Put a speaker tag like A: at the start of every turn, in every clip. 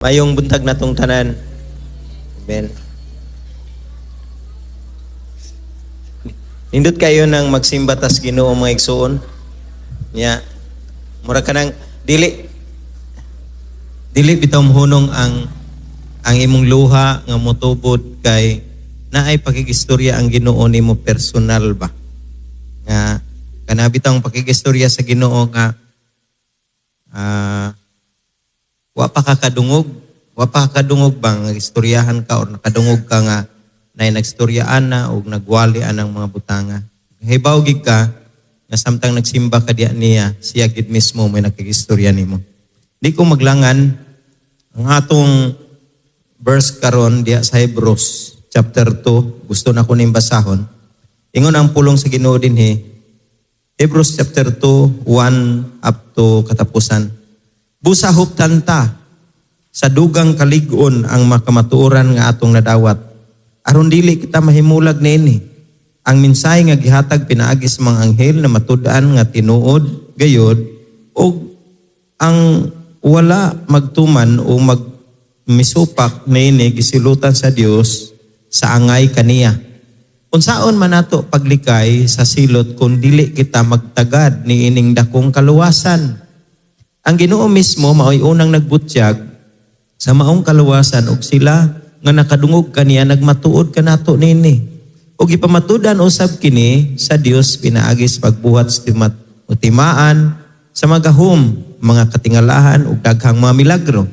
A: Mayong buntag natong tanan. Amen. Nindot kayo nang magsimba tas Ginoo mga igsuon. Nya, mura ka nang dili bitaw mohunong ang imong luha nga motubod kay naay pakigistorya ang Ginoo nimo personal ba. Nga kanabitaw ang pakigistorya sa Ginoo nga wa pa kakadungog bang istoryahan ka or nakadungog ka nga na nagstoryaan na o nagwali ang mga butanga. Hibaw gid ka nga samtang nagsimba ka diya niya, siya gid mismo may nakagistorya nimo. Di ko maglangan ang atong verse karon diya sa Hebrews chapter 2, gusto na ko ning basahon. Ingon ang pulong sa Ginoo dinhi. Hebrews chapter 2, 1 up to katapusan. Busa huptan ta sa dugang kalig-on ang makamatuoran nga atong nadawat. Aron dili kita mahimulag niini. Ang mensahe nga gihatag pinaagi sa mga anghel na matud-an nga tinuod gayod o ang wala magtuman o magmisupak niini gisilutan sa Dios sa angay kaniya. Unsaon man nato paglikay sa silot kung dili kita magtagad niining dakong kaluwasan. Ang Ginoo mismo maoy unang nagbutyag sa maong kaluwasan ug sila nga nakadungog kaniya nagmatuod kanato nini. Ug ipamatudan usab kini sa Dios pinaagis pagbuhat sa timaan sa magahom, mga katingalahan ug daghang mga milagro.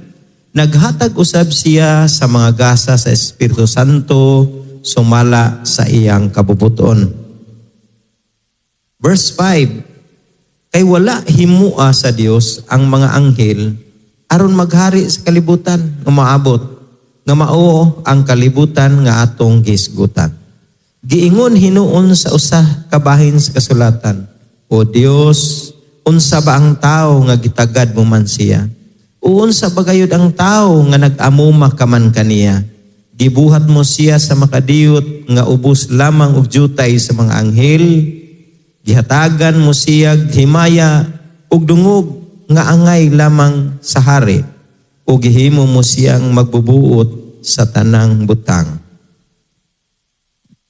A: Naghatag usab siya sa mga gasa sa Espiritu Santo sumala sa iyang kabubuton. Verse 5. Kay wala himua sa Dios ang mga anghel aron maghari sa kalibutan nga maabot nga mao ang kalibutan nga atong gisgutan. Giingon hinuon sa usah ka bahin sa kasulatan, O Dios, unsa ba ang tao nga gitagad mo man siya? O unsa ba gayud ang tao nga nag-amuma ka man kaniya? Gibuhat mo siya sa makadiyot nga ubos lamang og jutay sa mga anghel. Gihatagan mo siya himaya ug dungog nga angay lamang sa hari ug gihimo mo siyang magbubuot sa tanang butang.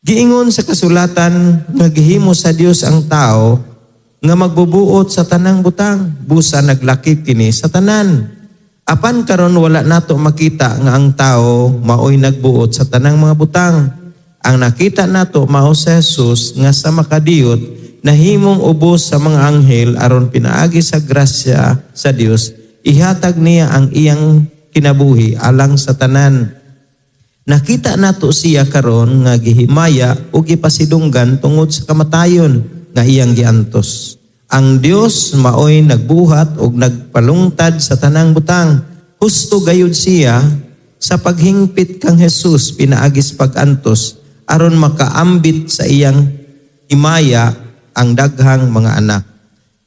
A: Giingon sa kasulatan nga gihimo sa Dios ang tao nga magbubuot sa tanang butang, busa naglakip kini sa tanan. Apan karon wala nato makita nga ang tao maoy nagbuot sa tanang mga butang. Ang nakita nato mao si Jesus nga sa makadiyot nahimong ubos sa mga anghel aron pinaagi sa grasya sa Dios, ihatag niya ang iyang kinabuhi alang sa tanan. Nakita nato siya karon nga gihimaya o gipasidunggan tungod sa kamatayon nga iyang giantos. Ang Dios maoy nagbuhat o nagpalungtad sa tanang butang. Husto gayud siya sa paghingpit kang Jesus pinaagis pag-antos aron makaambit sa iyang himaya ang daghang mga anak.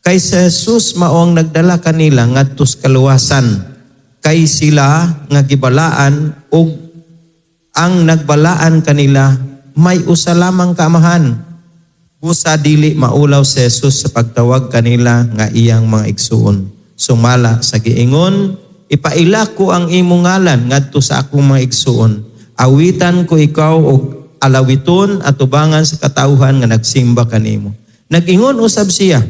A: Kay sa Jesus maong nagdala kanila ngadto sa kaluwasan. Kay sila nga gibalaan ug ang nagbalaan kanila may usa lamang kaamahan. Busa dili maulaw si Jesus sa pagtawag kanila nga iyang mga igsuon. Sumala sa giingon, ipaila ko ang imong ngalan ngadto sa akong mga igsuon. Awitan ko ikaw og alawiton at tubangan sa katawhan nga nagsimba kanimo. Nag-ingon usab siya,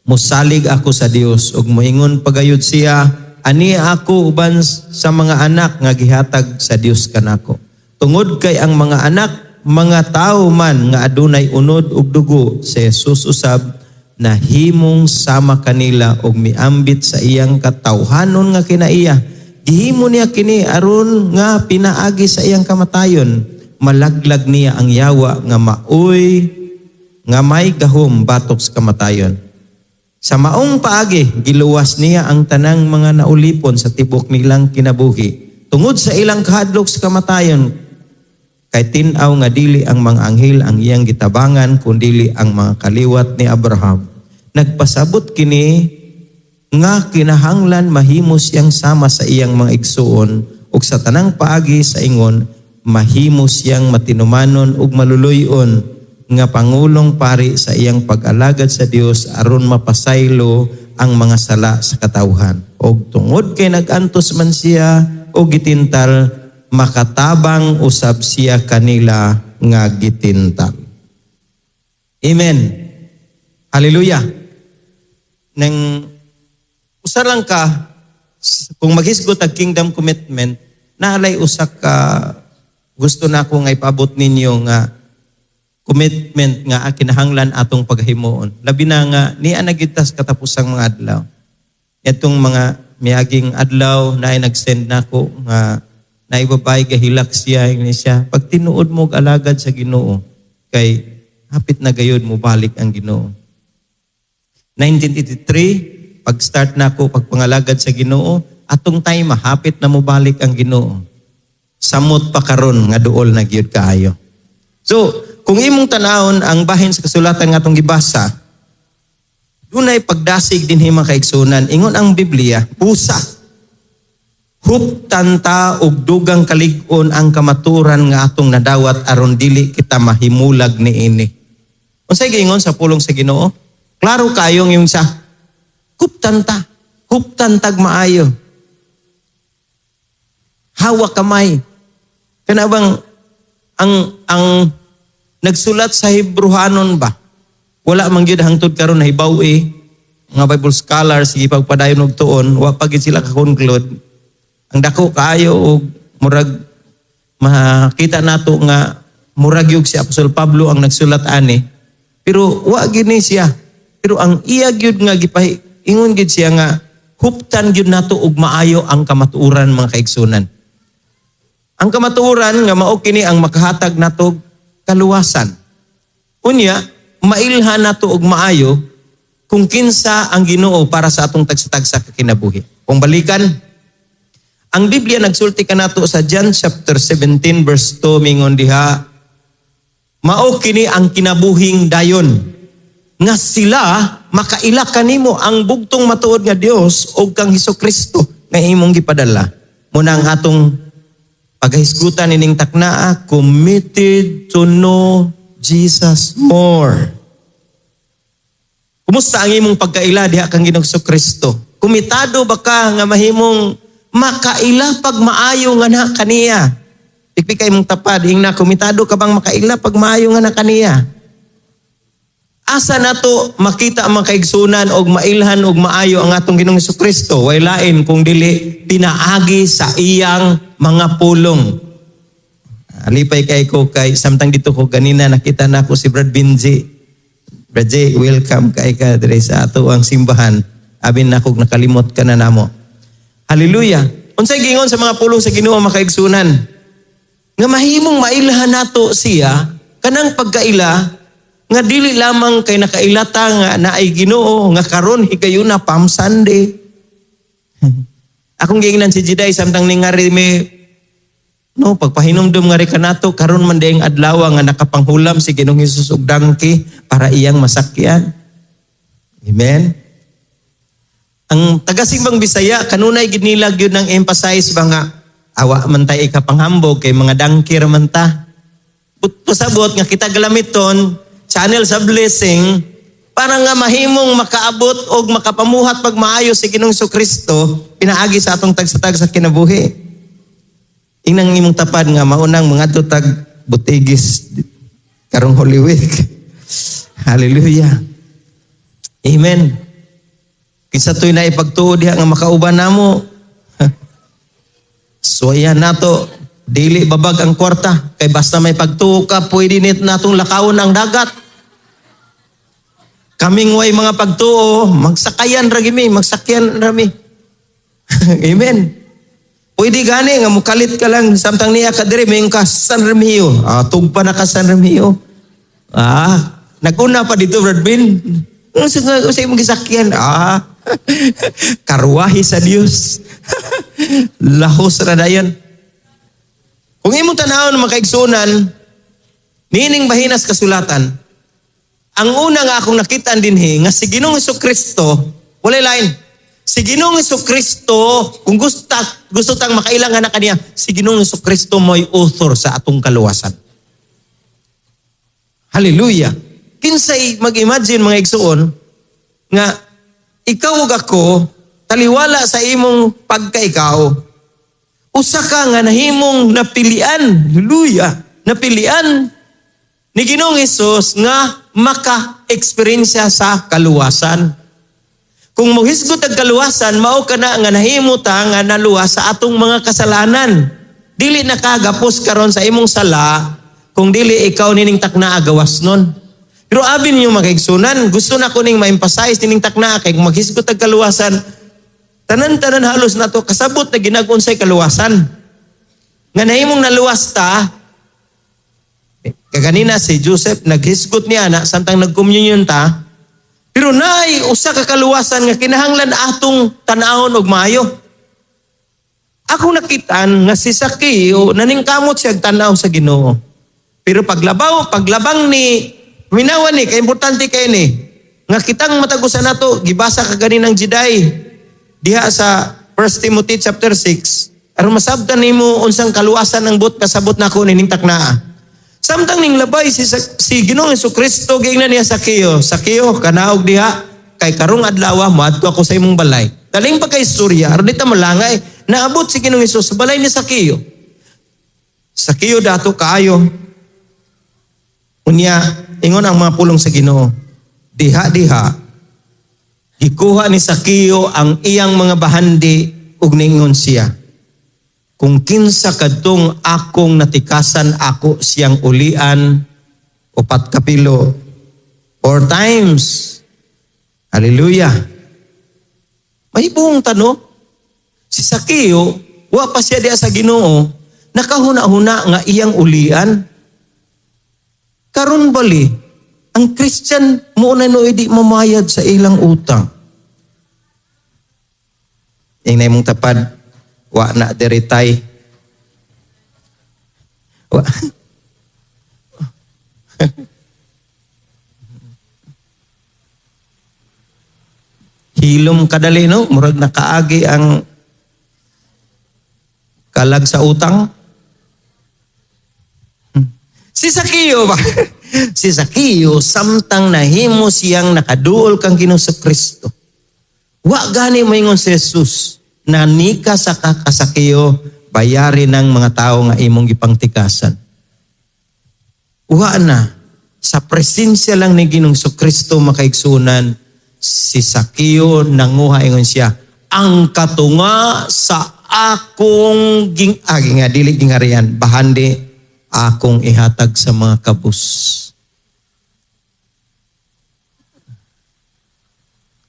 A: musalig ako sa Dios ug moingon pagayud siya, ani ako uban sa mga anak nga gihatag sa Dios kanako. Tungod kay ang mga anak, mga tao man nga adunay unod ug dugo, si Jesus usab na himong sama kanila ug miambit sa iyang katawhanon nga kinaiya. Gihimo niya kini aron nga pinaagi sa iyang kamatayon. Malaglag niya ang yawa nga maoy nga may gahom batok sa kamatayon. Sa maong paagi, giluwas niya ang tanang mga naulipon sa tibok nilang kinabuhi. Tungod sa ilang kahadlok sa kamatayon, kay tinaw nga dili ang mga anghel ang iyang gitabangan, kundili ang mga kaliwat ni Abraham. Nagpasabot kini nga kinahanglan mahimos siyang sama sa iyang mga igsuon ug sa tanang paagi sa ingon, mahimos siyang matinumanon ug maluluyon nga pangulong pari sa iyang pag-alagad sa Dios aron mapasaylo ang mga sala sa katawhan. Og tungod kay nagantos man siya o gitintal, makatabang usab siya kanila nga gitintal. Amen. Hallelujah. Nang usa lang ka, kung maghisgot ang kingdom commitment, naalay usak ka, gusto na ako nga ipabot ninyo nga commitment nga kinahanglan atong paghimuon. Labi na nga, niya nagitas katapusang mga adlaw. Itong mga miyaging adlaw na ay nag-send na ako nga naibabay gahilak siya, pag tinuod mo alagad sa Ginoo, kay hapit na gayod mo balik ang Ginoo. 1983, pag-start na ako pagpangalagad sa Ginoo, atong time hapit na mo balik ang Ginoo. Samot pa karon nga duol na gyud kaayo. So, kung imong tanawon ang bahin sa kasulatan nga atong gibasa, dunay pagdasig din himang kaigsunan. Ingon ang Biblia, pusa. Huptan ta og dugang kalig-on ang kamaturan nga atong nadawat aron dili kita mahimulag niini. Unsay giingon sa pulong sa Ginoo? Klaro kayong yung sa huptan ta. Huptan tag maayo. Hawa kamay. Kana bang ang nagsulat sa Hebrewanon ba? Wala man gyud hangtod karon nahibaw-i mga Bible scholars sige pagpadayon og tuon, wa pa gyud sila ka-conclude. Ang dako kaayo og murag makita nato nga murag gyud si Apostol Pablo ang nagsulat ani. Pero wa gini siya. Pero ang iya gyud nga ingon gyud siya nga huptan gyud nato og maayo ang kamatuoran mga kaigsunan. Ang kamatuoran nga mao kini ang makahatag nato kaluwasan. Unya, mailhan nato og maayo kung kinsa ang Ginoo para sa atong tagsa-tagsa ka kinabuhi. Kung balikan, ang Biblia nagsulti kanato sa John chapter 17 verse 2 mingon diha, mao kini ang kinabuhing dayon nga sila makaila kanimo ang bugtong matuod nga Dios o kang Hesukristo nga imong gipadala. Muna ang atong paghisgutan ining taknaa, committed to know Jesus more. Kumusta ang imong pagkaila diha kang Ginoong Hesukristo? Kumitado ba ka nga mahimong makaila pag maayo nga na kaniya? Pikpik kay mong tapad, na kumitado ka bang makaila pag maayo nga na kaniya? Asa nato makita ang makaigsunan og mailhan og maayo ang atong Ginoong Hesukristo? Way lain kung dili pinaagi sa iyang mga pulong. Alipay kay ko kay samtang dito ko ganina nakita na ko si Brad Binji. Brad J, welcome kay ka dire sa ato ang simbahan. Abin na kog nakalimot ka na namo. Hallelujah. Unsay gingon sa mga pulong sa Ginoo makaigsunan? Nga mahimong mailhan nato siya kanang pagkaila nga dili lamang kay nakailata nga naay Ginoo nga karon higayuna Palm Sunday. Akong giingnan si Jiday samtang ningari mi no pagpahinumdum nga ri kanato karon man daing adlaw nga nakapanghulam si Ginoong Hesus og dangki para iyang masakyan. Amen. Ang taga-simbang Bisaya kanunay gid nila gyud nang emphasize ba nga awa man tay ikapanghambog kay mga dangkir man ta. Pasabot nga kita galamiton channel sa blessing para nga mahimong makaabot o makapamuhat pag maayo si Ginoong Hesukristo pinaagi sa atong tagsa-tagsa kinabuhi. Inang imong tapad nga maunang mga tutag butigis karong Holy Week. Hallelujah. Amen. Kinsa toy na ipagtuo diha nga makauban namo. So yan nato dili babag ang kwarta kay basta may pagtuo ka pwede nit natong lakawon ang dagat. Kaming way mga pagtuo, magsakayan rami. Amen. Pwede gani nga mukalit ka lang samtang niya ka dire mayong ka San Remigio. Tugpa na ka San Remigio. Naguna pa dito Brad Bin. Usay mong gisakyan. Karwahi sa Dios. Lahos ra dayon. Kung imong tanawon makaigsunan, nining bahinas kasulatan, ang una nga akong nakita dinhi nga si Ginoong Hesukristo, walay lain. Si Ginoong Hesukristo, kung gusto tang makailangan na kaniya, si Ginoong Hesukristo mo'y author sa atong kaluwasan. Hallelujah. Kinsay mag-imagine mga igsuon nga ikaw ug ako taliwala sa imong pagkaikaw. Usa ka nga nahimong napilian, haleluya, napilian ni Ginoong Hesus nga maka-eksperyensya sa kaluwasan. Kung mohisgot ang kaluwasan, mao ka na nga nahimo ta nga naluwas sa atong mga kasalanan. Dili nakagapos karon sa imong sala kung dili ikaw nining takna agawas nun. Pero abi ninyo makaigsunan, gusto na ko ning ma-emphasize nining takna kay kung maghisgot ang kaluwasan, tanan-tanan halos na to kasabot na ginag-unsay kaluwasan. Nga nahimong naluwas ta, kaganina si Joseph naghisgot niya na samtang nag-communion ta, pero naay usa ka kaluwasan nga kinahanglan atong tan-awon og maayo. Ako nakitaan nga si Sakeo naningkamot siya tan-aw sa Ginoo. Pero paglabang ni minawan ni kay importante kay ni nga kitang matagusan nato gibasa ka ganinang Jedi diha sa 1 Timothy chapter 6 aron masabtan nimo unsang kaluwasan ang but kasabot nako nining taknaa. Samtang ning labay si Ginoong Jesucristo giingnan niya Sakeo, Sakeo kanaog diha kay karong adlaw moadto ako sa imong balay. Daling pagka-istorya aron dita malangay naabot si Ginoong Hesus sa balay ni Sakeo. Sakeo dato kaayo. Unya ingon ang mga pulong sa Ginoo. Diha gikuha ni Sakeo ang iyang mga bahandi ug ningon siya. Kung kinsa kadtong akong natikasan ako siyang ulian 4 kapilo 4 times. Hallelujah. May buong tanong. Si Sakeo, wa pa siya diya sa Ginoo, nakahuna-huna nga iyang ulian. Karon bali, ang Christian muna no di mamayad sa ilang utang. Ingay mong tapad, wa na deretay. Wa. Hilom kadali no, murag nakaagi ang kalag sa utang. Si Sakeo ba? Si Sakeo samtang nahimo siyang nakaduol kang Ginoong Kristo. Wa gani moingon si Jesus na nika sa Sakeo bayari ng mga tao nga imong gipangtikasan. Wa na sa presensya lang ni Ginoong Kristo makaigsunan si Sakeo nanguha ingon siya ang katunga sa akong nga dili gingarian bahandi akong ihatag sa mga kabus.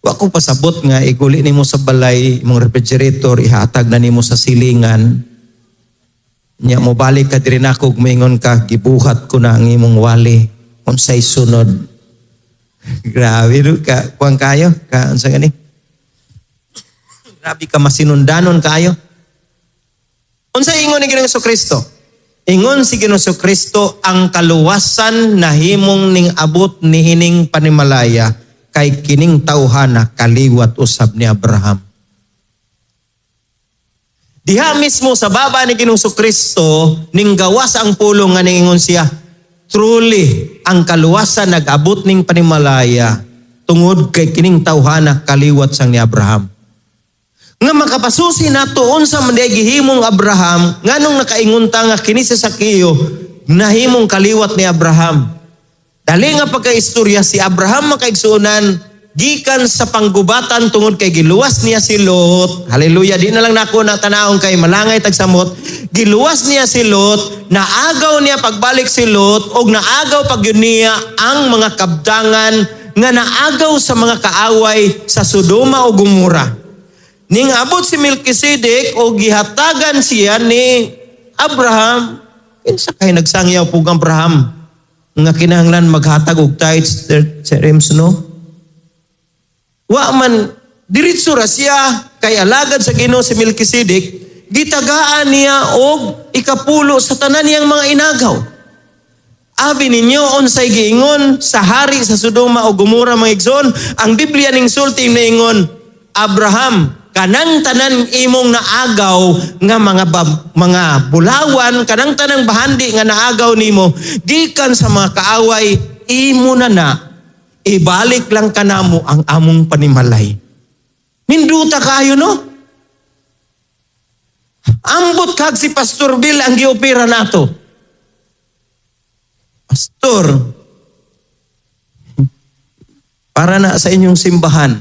A: Wa ko pasabot nga iguli nimo sa balay imong refrigerator ihatag na nimo sa silingan. Nya mo balik ka diri nako mingon ka gibuhat ko na ang imong wali unsay sunod. Grabe ro ka kuan kayo ka unsa gani? Grabe ka masinundanon kayo. Unsay ingon ni Ginoong Kristo? Ingon si Ginoong Kristo ang kaluwasan na himong ning abot ni hining panimalaya kay kining tawhana kaliwat usab ni Abraham. Diha mismo sa baba ni Ginoong Kristo ning gawas ang pulong nga ningon siya, truly ang kaluwasan nag-abot ning panimalaya tungod kay kining tawhana kaliwat sang ni Abraham. Nga makapasusi nato unsa man diay gihimong Abraham nganong nakaingunta nga kini si Sakeo nahimong kaliwat ni Abraham. Dali nga pagkaistorya si Abraham makaigsunan gikan sa panggubatan tungod kay giluwas niya si Lot. Hallelujah. Di na lang nako na tanawon kay malangay tagsamot. Giluwas niya si Lot, naagaw niya pagbalik si Lot og naagaw pagyud niya ang mga kabtangan nga naagaw sa mga kaaway sa Sodoma o Gomora. Ning abot si Melkisedek o gihatagan siya ni Abraham. Kinsa kay nagsangyaw pug Abraham nga kinahanglan maghatag og tithes terms no? Wa man diretso ra siya kay alagad sa Ginoo si Melkisedek, gitagaan niya og ikapulo sa tanan niyang mga inagaw. Abi ninyo unsay giingon sa hari sa Sodoma o Gomora mga igsoon, ang Biblia ning sulti niingon, Abraham, kanang tanan imong naagaw nga mga bulawan, kanang tanang bahandi nga naagaw nimo gikan sa mga kaaway imo na ibalik lang kanamo ang among panimalay. Hinduta kayo, no? Ambot kag si Pastor Bill ang giopera nato. Pastor, para na sa inyong simbahan,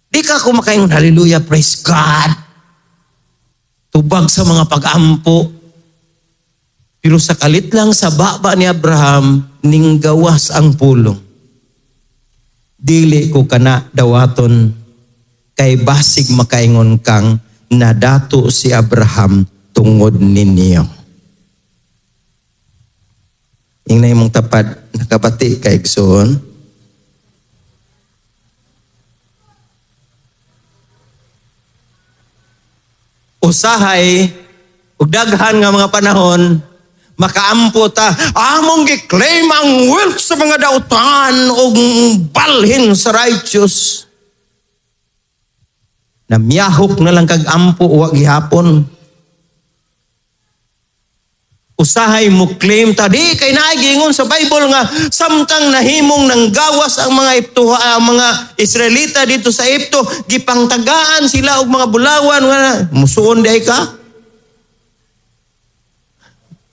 A: di ka kumakain, hallelujah, praise God. Tubag sa mga pag-ampo. Pero sa kalit lang sa baba ni Abraham, ning gawas ang pulong. Dili ko kana dawaton, kay basig makaingon kang nadato si Abraham tungod ninyo. Ingna imong tapad, nakabati kay Igsoon. Usahay, ug daghan nga mga panahon, makaampo ta, among giklaim ang wealth sa mga dautan ug balhin sa righteous. Namiyahok na lang kag ampo wa gihapon. Usahay mo claim ta, di kay naigingon sa Bible nga samtang nahimong nang gawas ang mga Israelita dito sa Egypto, gipangtagaan sila og mga bulawan nga musuon day ka.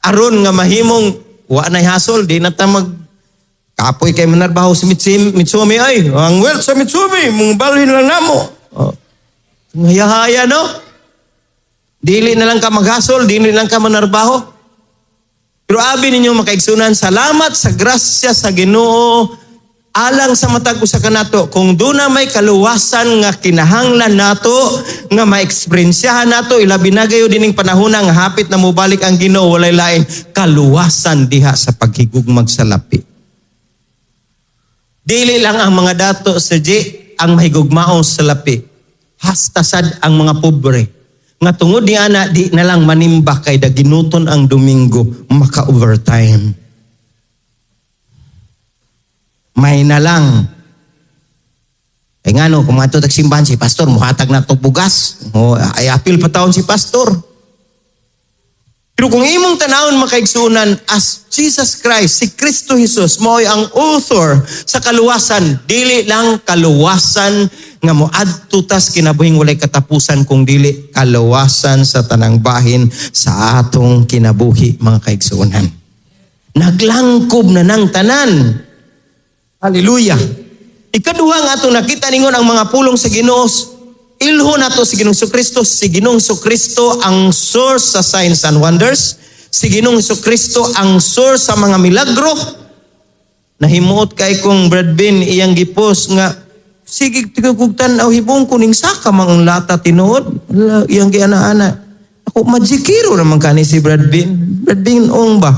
A: Aron nga mahimong wa nay hasol, di na ta mag kapoy kay manarbaho si Mitsumi ay ang wealth sa Mitsumi mong balhin lang namo. Ngayahaya, no? Dili na lang ka maghasol, dili lang ka manarbaho. Pero abi ninyo makaigsunan, salamat sa grasya sa Ginoo alang sa matag usa kanato. Kung duna may kaluwasan nga kinahanglan nato, nga maeksperiensyahan nato, ilabi na gayo dining panahon nga hapit na mobalik ang Ginoo, walay lain kaluwasan diha sa paghigugmag sa lapi. Dili lang ang mga dato sa ang mahigugmaon sa lapi. Hastasad ang mga pobre. Nga tungod ni ana, di na lang manimba kay daginuton ang Domingo, maka-overtime. May na lang. Ay nga no, kung matutag simbahan si Pastor, muhatag na ito bugas. Ay apil pa taon si Pastor. Pero kung imong tanawon makaigsunan, as Jesus Christ, si Kristo Jesus, mo'y ang author sa kaluwasan, dili lang kaluwasan nga moadto tas kinabuhing walay katapusan, kung dili kaluwasan sa tanang bahin sa atong kinabuhi, mga kaigsunan. Naglangkob na ng tanan. Hallelujah. Ikaduha nga atong nakita ningon ang mga pulong sa Ginoo. Ilho nato si Ginoong Kristo. Si Ginoong Kristo ang source sa signs and wonders. Si Ginoong Kristo ang source sa mga milagro. Nahimuot kay kong Brad Bin iyang gipos nga, sige tigugtan aw hibong kuning saka mang lata tinuod. Iyang giana-ana. Ako magikiro naman kani si Brad Bin. Brad Bin ong ba?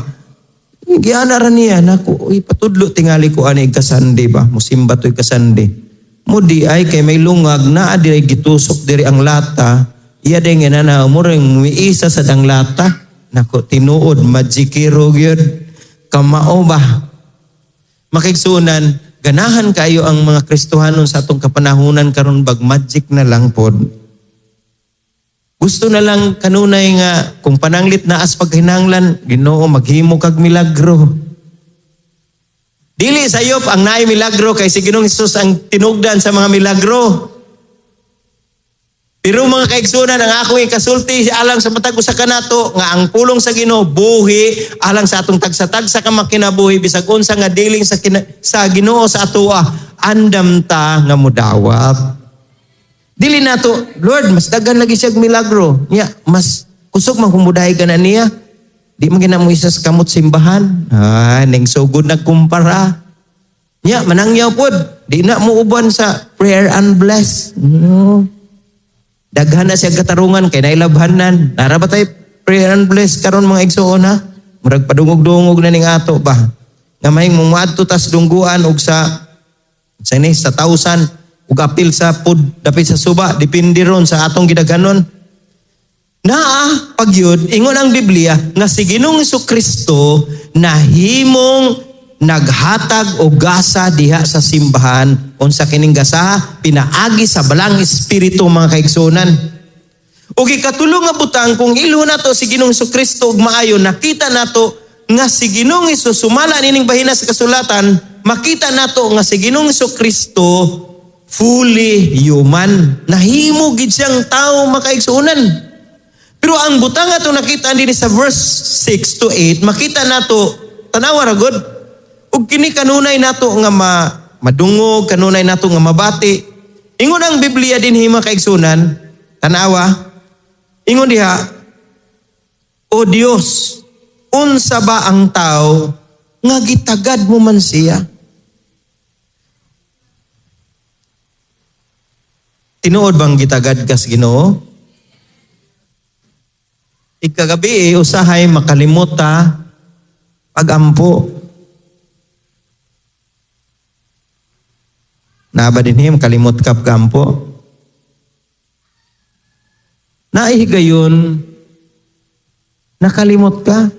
A: Giana ra niya nako ipatudlo tingali ko ani kasande ba. Musimba toy kasande. Mudi ay kay may lungag na adi gitusok diri ang lata, iya ding na umureng miisa sa dang lata, nako tinuod magikiro gyud kamao ba. Makigsunan, ganahan kayo ang mga Kristohanon sa atong kapanahunan karon bag magic na lang pod. Gusto na lang kanunay nga kung pananglit na as paghinanglan, Ginoo maghimo kag milagro. Dili sayop ang naay milagro kay si Ginoong Hesus ang tinugdan sa mga milagro. Pero mga kaigsunan, ang akong ikasulti alang sa matag usa kanato nga ang pulong sa Ginoo buhi alang sa atong tagsa-tagsa ka makinabuhi bisag unsa nga dealing sa Ginoo sa atoa, andam ta nga mudawat. Dili nato, Lord, mas daghan lagi siya milagro. Nya, mas kusog man kumudahay ka na niya. Di man ginamo isa sa kamot simbahan. Neng so good nagkumpara. Nya, manangyaw pod. Di na mo uban sa prayer and bless. Daghan na siya katarungan kay nailabhanan. Nara ba tayo prayer and bless karon mga igsoon ha? Murag padungog-dungog na ning ato ba? Nga mahing mumadto tas dungguan og sa 1,000 ug apil sa pud dapit sa suba, depende ron sa atong gidaghanon. Pagyud ingon ang Biblia nga si Ginoong Kristo nahimong naghatag og gasa diha sa simbahan. Unsa kining gasa? Pinaagi sa balang espiritu, mga kaigsunan. Ug ikatulo nga butang, kung ilo nato si Ginoong Kristo og maayo, nakita nato nga si Ginoong Hesus sumala nining bahina sa kasulatan, makita nato nga si Ginoong Kristo fully human. Nahimo gid siyang tao makaigsuonan. Pero ang butang ato nakita din sa verse 6 to 8, makita nato tanawa ra gud. Ug kini kanunay nato nga madungog, kanunay nato nga mabati. Ingon ang Biblia din hima kaigsunan, tanawa. Ingon diha, O Dios, unsa ba ang tao nga gitagad mo man siya? Tinuod bang gitagad kas Ginoo? Ikagabi usahay makalimot ta pagampo. Naba din him kalimot kap gampo. Naihigayon, nakalimot ka.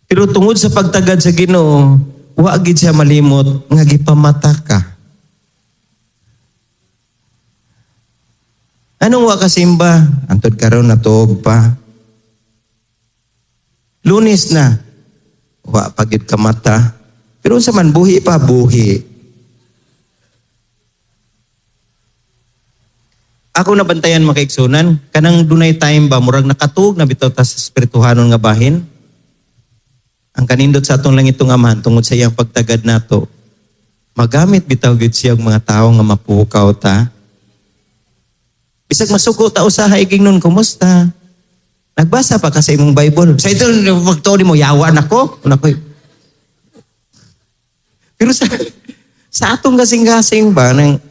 A: Pero tungod sa pagtagad sa Ginoo, wa gid siya malimot nga gipamata ka. Anong wa kasimba? Antod karon natuog pa. Lunes na. Wa pagid ka mata. Pero sa man buhi pa buhi. Ako nabantayan makaigsunan, kanang dunay time ba murag nakatug na bitaw ta sa espirituhanon nga bahin. Ang kanindot sa atong langitong Amahan tungod sa iyang pagtagad nato, magamit bitaw gid siya og mga tawo nga mapukaw ta. Bisag masuko ta usahay gingnon, kumusta? Nagbasa pa ka sa imong Bible. Sa ito pagtuon mo yawa nako. Pero sa atong gasing-gasing ba nang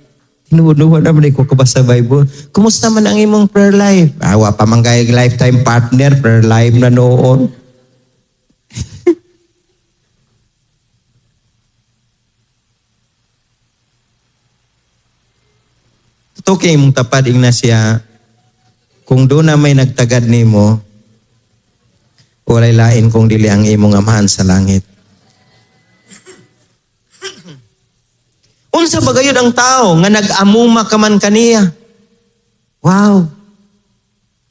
A: tinuod-nuod naman ko kabasa Bible. Kumusta man ang imong prayer life? Wa pa man kay lifetime partner, prayer life na noon. Okay mong tapad Ignacia, kung doon na may nagtagad nimo, walay lain kung dili ang imong Amahan sa langit. Unsa ba gayud ang tao nga nag-amuma ka man kaniya? Wow.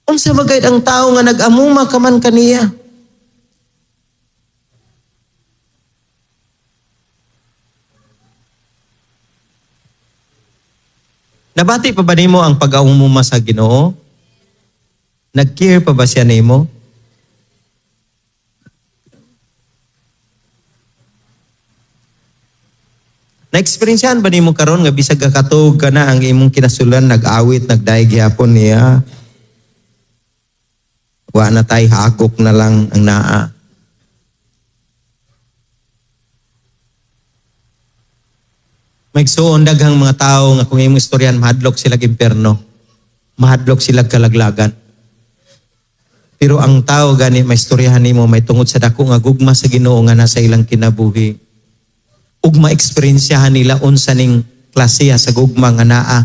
A: Unsa ba gayud ang tao nga nag-amuma ka man kaniya? Nabati pa ba nimo ang pag-aumuma sa Ginoo? Nag-care pa ba siya nimo? Na-experiencehan ba nimo karon nga bisag kakatog ka na ang imong kinasulan, nag-awit, nagdaig gyapon niya? Wa na tay hagok na lang ang naa. Magsuon daghang mga tao nga kung imong istoryan mahadlok sila impierno. Mahadlok sila kalaglagan. Pero ang tao gani may istoryahan nimo may tungod sa dako nga gugma sa Ginoo nga nasa ilang kinabuhi. Ug ma-eksperyensyahan nila unsa ning klasiya sa gugma nga naa.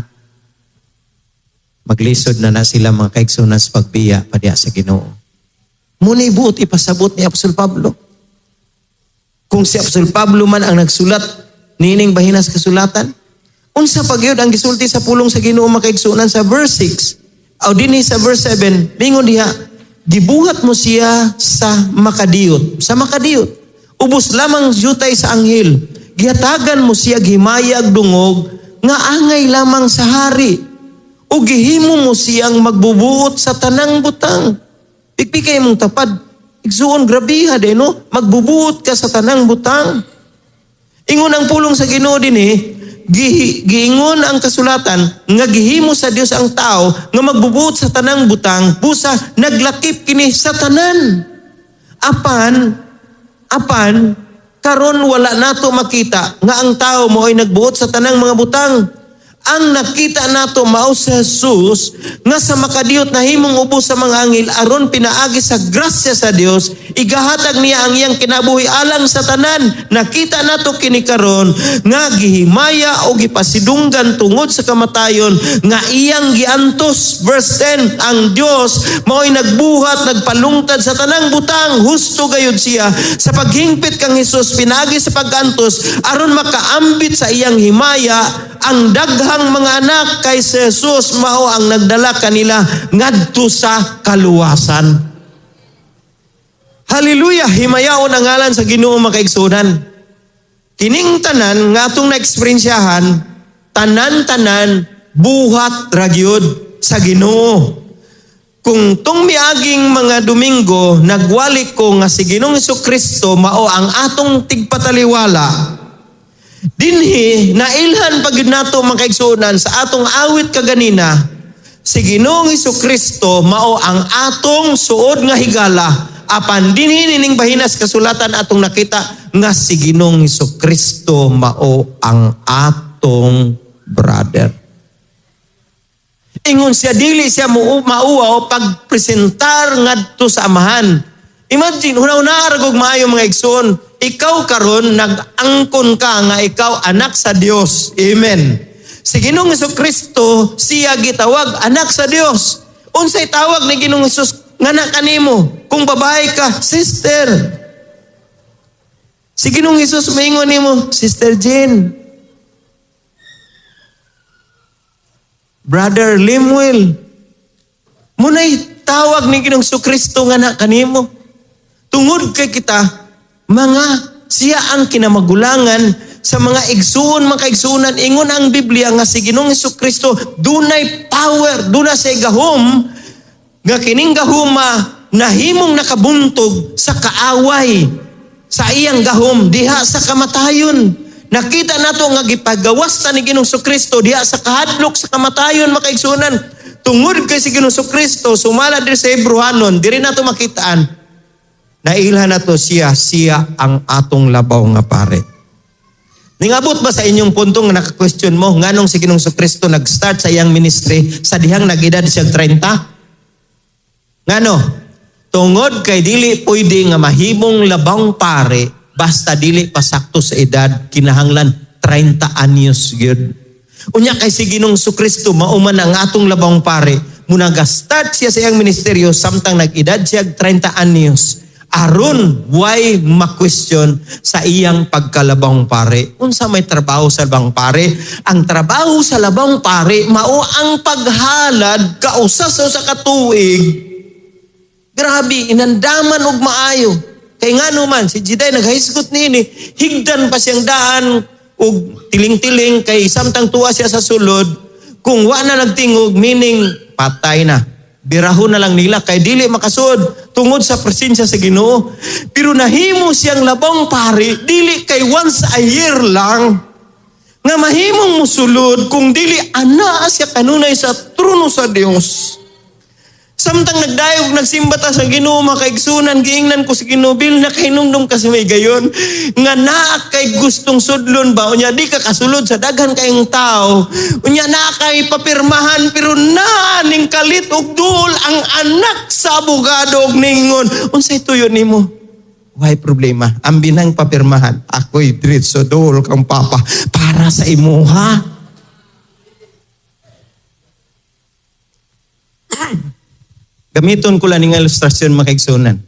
A: Maglisod na sila mga kaigsunan sa pagbiya padya sa Ginoo. Muna'y buot ipasabot ni Apostol Pablo. Kung si Apostol Pablo man ang nagsulat nining bahinas kasulatan, unsa pagyud ang gisulti sa pulong sa Ginoo makaigsunan sa verse 6 o dinhi sa verse 7, lingon diha, gibuhat mo siya sa makadiyot. Sa makadiyot, ubos lamang jutay sa anghel. Gihatagan mo siya gimayag dungog nga angay lamang sa hari. O gihimo mo siyang magbubuot sa tanang butang. Pikpikay mong tapad. Igsuon grabiha de no, magbubuot ka sa tanang butang. Ingon ang pulong sa Ginoo dinhi, giingon ang kasulatan nga gihimo sa Dios ang tao nga magbubuot sa tanang butang, busa naglakip kini sa tanan. Apan karon wala nato makita nga ang tao mo ay nagbuot sa tanang mga butang. Ang nakita nato mao si Jesus nga sa makadiyot na himong ubos sa mga anghel aron pinaagi sa grasya sa Dios, igahatag niya ang iyang kinabuhi alang sa tanan. Nakita nato kini karon nga gihimaya o gipasidunggan tungod sa kamatayon nga iyang giantos. Verse 10, ang Dios mao'y nagbuhat, nagpalungtad sa tanang butang, husto gayud siya sa paghingpit kang Jesus pinaagi sa pagantos aron makaambit sa iyang himaya ang daghang mga anak kay Jesus mao ang nagdala kanila ngadto sa kaluwasan. Hallelujah! Himayaon ang ngalan sa Ginoo makaigsunan. Kining tanan nga atong na-eksperyensyahan, tanan-tanan buhat ragyod sa Ginoo. Kung tong miaging mga Domingo nagwali ko nga si Ginoong Jesucristo mao ang atong tigpataliwala, dinhi nailhan pagid nato mga kaigsuonan sa atong awit kaganina, si Ginoong Jesucristo mao ang atong suod nga higala, apan dinhi nining bahinas kasulatan atong nakita nga si Ginoong Jesucristo mao ang atong brother. Ingon siya, dili siya mauaw pagpresentar ngadto sa amahan. Imagine, una-una aragog maayo mga igsoon, ikaw karon nag-angkon ka nga ikaw anak sa Dios. Amen. Si Ginoong Jesucristo, siya gitawag anak sa Dios. Unsay tawag ni Ginoong Hesus nga anak kanimo? Kung babae ka, sister. Si Ginoong Hesus maingon nimo, Sister Jane. Brother Lemuel, muna'y tawag ni Ginoong Jesucristo nga na kanimo. Tungod kay kita, mga siya ang kinamagulangan sa mga igsuon, mga kaigsuonan. Ingon ang Biblia nga si Ginoong Jesucristo, dunay power, dunay sa gahom, nga kining gahuma nahimong nakabuntog sa kaaway, sa iyang gahom, diha sa kamatayon. Nakita nato nga gipagawas ta ni Ginoong Jesucristo diha sa kahadlok sa kamatayon makaigsunan. Tungod kay si Ginoong Jesucristo sumala diri sa Hebrewanon, diri nato makitaan. Nailhan nato siya ang atong labaw nga pare. Ningabot ba sa inyong punto nga naka-question mo nganong si Ginoong Jesucristo nag-start sa iyang ministry sa dihang nag-edad siya 30? Ngano? Tungod kay dili pwede nga mahimong labang pare basta dili pasakto sa edad, kinahanglan 30 anyos gyud. Unya kay si Ginoong Jesucristo mauman ang atong labang pare, muna ga-start siya sa iyang ministeryo samtang nag-edad siya 30 anyos. Aron why ma-question sa iyang pagkalabang pare. Unsa may trabaho sa labang pare? Ang trabaho sa labang pare mao ang paghalad kausas sa katuig. Grabe, inandaman og maayo. Kay nga naman, si Jiday naghahisgot nini, higdan pa siyang daan o tiling-tiling kay samtang tuwa siya sa sulod. Kung wa na nagtingog, meaning patay na. Birahon na lang nila kay dili makasud tungod sa presensya sa Ginoo. Pero nahimo siyang labang pari, dili kay once a year lang. Nga mahimong musulod kung dili ana siya kanunay sa trono sa Dios. Samtang nagdayog, nagsimba ta sa Ginoo, makaigsunan, giingnan ko si Ginoo, bil na kainumdum kasi may gayon. Nga naa kay gustong sudlon ba? Unya di ka kasulod sa daghan kayong tao. Unya naa kay papirmahan, pero naaning kalit og duol ang anak sa abogado og ningon. Unsay tuyo nimo? Why problema? Ang binang papirmahan, ako'y diretso duol kang papa para sa imuha. Gamiton ko lang ng ilustrasyon makaigsunan.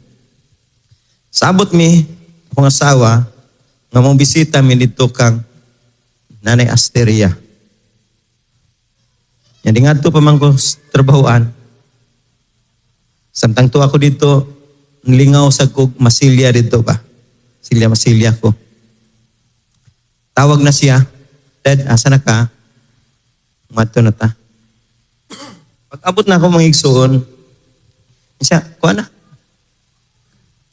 A: Sabot mi, akong asawa, nga mong bisita mi dito kang Nanay Asteria. Yan, di nga ito pa man ko trabahoan. Samtang to ako dito, lingaw sa kog masilya dito ba? Masilya ko. Tawag na siya, Dad, asa na ka? Mato na ta. Pag-abot na ako mga igsuon, siya, kuha na.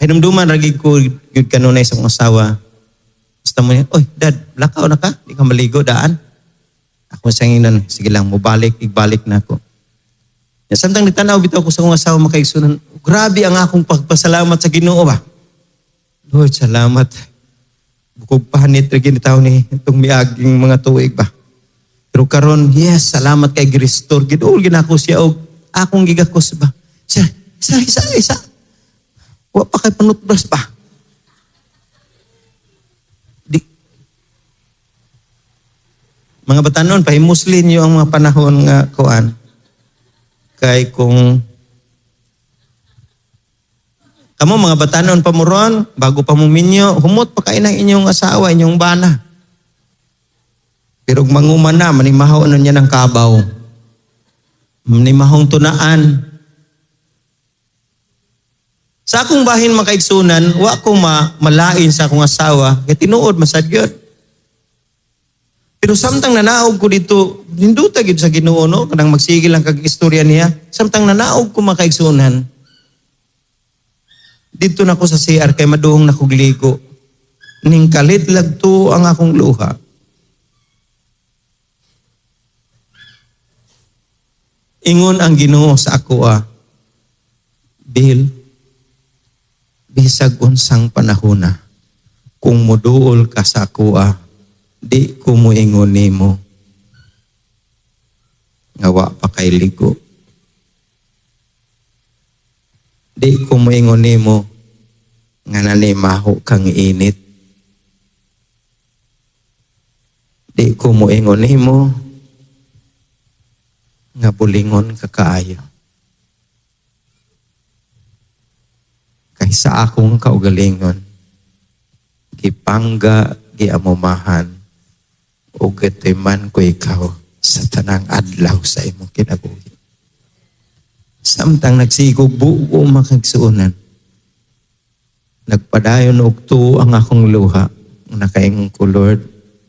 A: Hinumduman, ragig ko, yun kanunay sa kong asawa. Basta mo niya, oy, Dad, lakaw na ka? Di ka maligo, daan. Ako sanginan, sige lang, igbalik na ako. Samtang nagtanaw, bitaw ko sa kong asawa makaigsunan, grabe ang akong pagpasalamat sa Ginoo ba? Lord, salamat. Bukog pahanit, ragin itaw ni itong miaging mga tuig ba? Pero karon, yes, salamat kay Gristor. Gidool ginako siya og akong gigakos ba? Siya, isa. Wa pa kay panutbras ba? Mga batanon, pahimuslin nyo ang mga panahon nga kuan. Kay kung kamo mga batanon pamuron, bago pa muminyo, humot pa kayo ng inyong asawa, inyong bana. Pero manguman na, manimahaw ano niya ng kabaw. Manimahong tunaan. Sa akong bahin makaigsunan, wa ko malain sa akong asawa, kaya tinuod masadyot. Pero samtang nanaog ko dito, hinduta gid sa Ginoo no, kanang magsige lang kag istorya niya. Samtang nanaog ko makaigsunan, dito na ko sa CR kay maduong na kog ligo. Ning kalit lagto ang akong luha. Ingon ang Ginoo sa ako Bill, bisag unsang panahona, kung moduol ka sa ako di ko moingon nimo nga wa pa kay ligo. Di ko moingon nimo nga nanimaho kang init. Di ko moingon nimo nga bulingon ka kaayo. Kaysa akong kaugalingon, gipangga, giamumahan, o gatiman ko ikaw sa tanang adlaw sa imong kinabuhi. Samtang nagsigog buo makagsuunan, nagpadayon og tuo ang akong luha, nakaingon ko, Lord,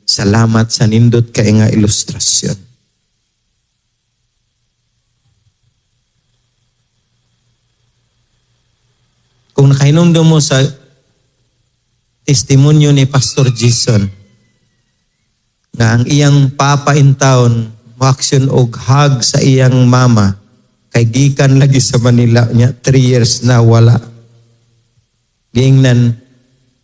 A: salamat sa nindot kay nga ilustrasyon. Kung nakahinumdum mo sa testimonyo ni Pastor Jason, nga ang iyang papa in town action og hug sa iyang mama kay gikan lagi sa Manila niya 3 years na wala. Giingnan,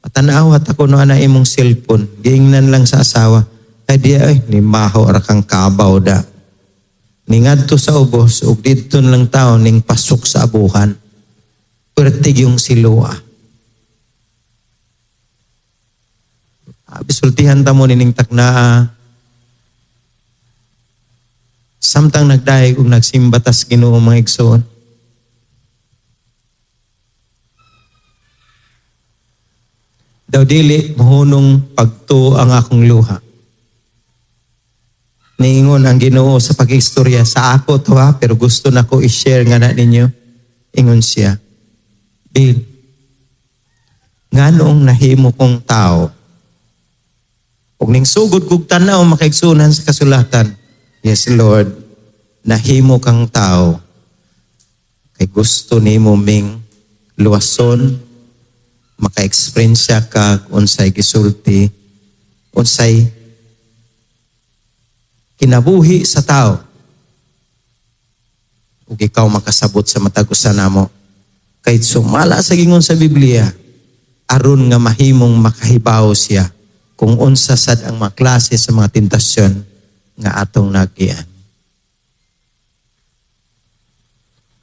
A: patanawat ako no ana imong cellphone. Giingnan lang sa asawa. Ay di ni maho ra kang kabaw da. Ningadto sa ubos ug didto lang taon ning pasok sa abuhan. Pertig yung silua. Bisultihan ta mo nining taknaa. Samtang nagdayeg ug nagsimbatas Ginoo mga igsoon. Daw dili mahunong pagtuo ang akong luha. Niingon ang Ginoo sa pag-istorya sa ako to pero gusto na ko i-share nga na ninyo. Ingon siya, Bill, nganong nahimo kong tao, ug ning sugod kog tanaw makaigsunan sa kasulatan, yes Lord, nahimo kang tao, kay gusto nimo ming luwason, maka-experience ka unsay gisulti, unsay kinabuhi sa tao, ug ikaw makasabot sa matag usa namo. Kahit sumala sa gingon sa Biblia, aron nga mahimong makahibaw siya kung unsa sad ang mga klase sa mga tentasyon nga atong nagian.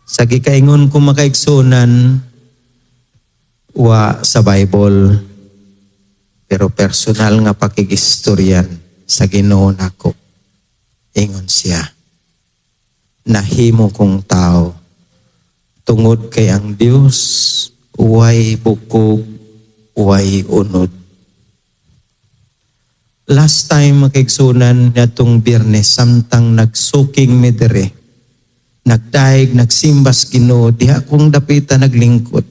A: Sa gikaingon kung makaigsunan wa sa Bible, pero personal nga pakigistoryan sa Ginoo nako. Ingon siya, nahimo kong tao tungod kay ang Dios way bukog, way unod. Last time makaigsunan natong Biyernes, samtang nagsuking midere, nagdaig, nagsimbas Ginoo, diha kong dapita naglingkod.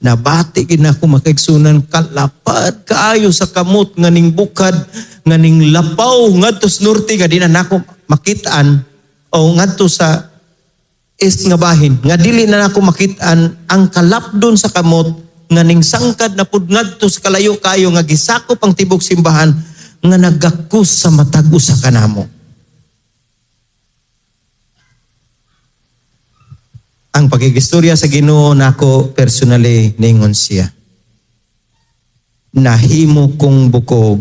A: Nabati gina ako makaigsunan, kalapad kaayo sa kamot nga ning bukad, nga ning lapaw ngadto sa norte nga di na nako makitaan o ngadto sa east nga bahin nga dili na nako makitaan ang kalapdon sa kamot nga ning sangkad na pud ngadto sa kalayo kayo nga gisakop ang tibok simbahan nga nagakus sa matag usa kanamo. Ang pagigistorya sa Ginoo nako personally ningon siya, nahimo kong bukog,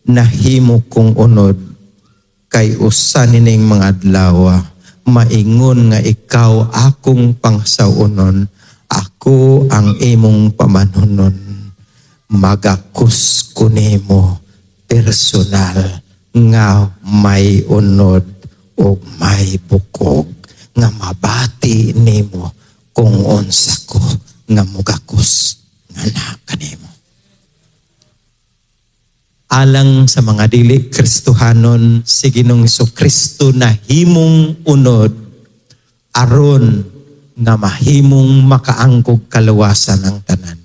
A: nahimo kong unod, kay usa nining mga adlaw maingon nga ikaw akong pangsaunon, ako ang imong pamanunon, magakus ko nimo personal nga may unod o may bukog, nga mabati nimo kung unsa ko nga mugakus nga na kanimo. Alang sa mga dili Kristohanon, si Ginoong Jesucristo na himong unod aron nga mahimong makaangkog kaluwasan ng tanan.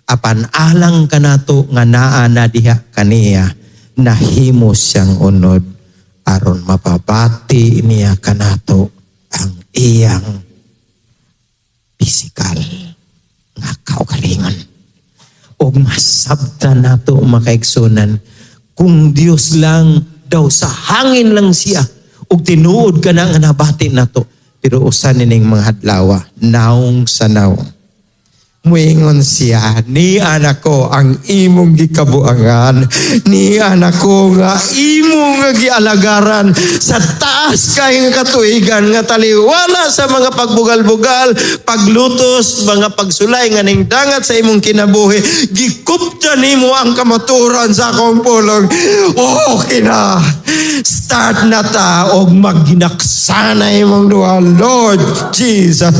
A: Apan alang kanato nga naa na diha kaniya, nahimo siyang unod aron mapabati niya kanato ang iyang physical nga kaugalingon. O masabtan nato makaigsunan kung Dios lang daw sa hangin lang siya ug tinuod ka na nga nabati nato, pero usan nining mga hadlawa naong sa naong muingon siya, ni anak ko ang imong gikabuangan, ni anak ko nga imong nga gialagaran sa taas kay nga katuigan nga taliwala sa mga pagbugal-bugal, paglutos, mga pagsulay nga ning dangat sa imong kinabuhi, gikupta nimo ang kamaturan sa akong pulong. Okay na. Start na ta og magginaksana imong duha, Lord Jesus.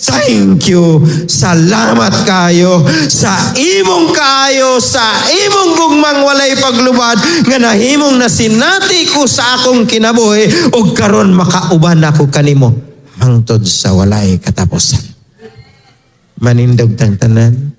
A: Thank you. Salamat kayo sa imong kayo, sa imong gugmang walay paglubad nga nahimong nasinati ko sa akong kinabuhi ug karon makauban ako kanimo hangtod sa walay katapusan. Manindog tang tanan.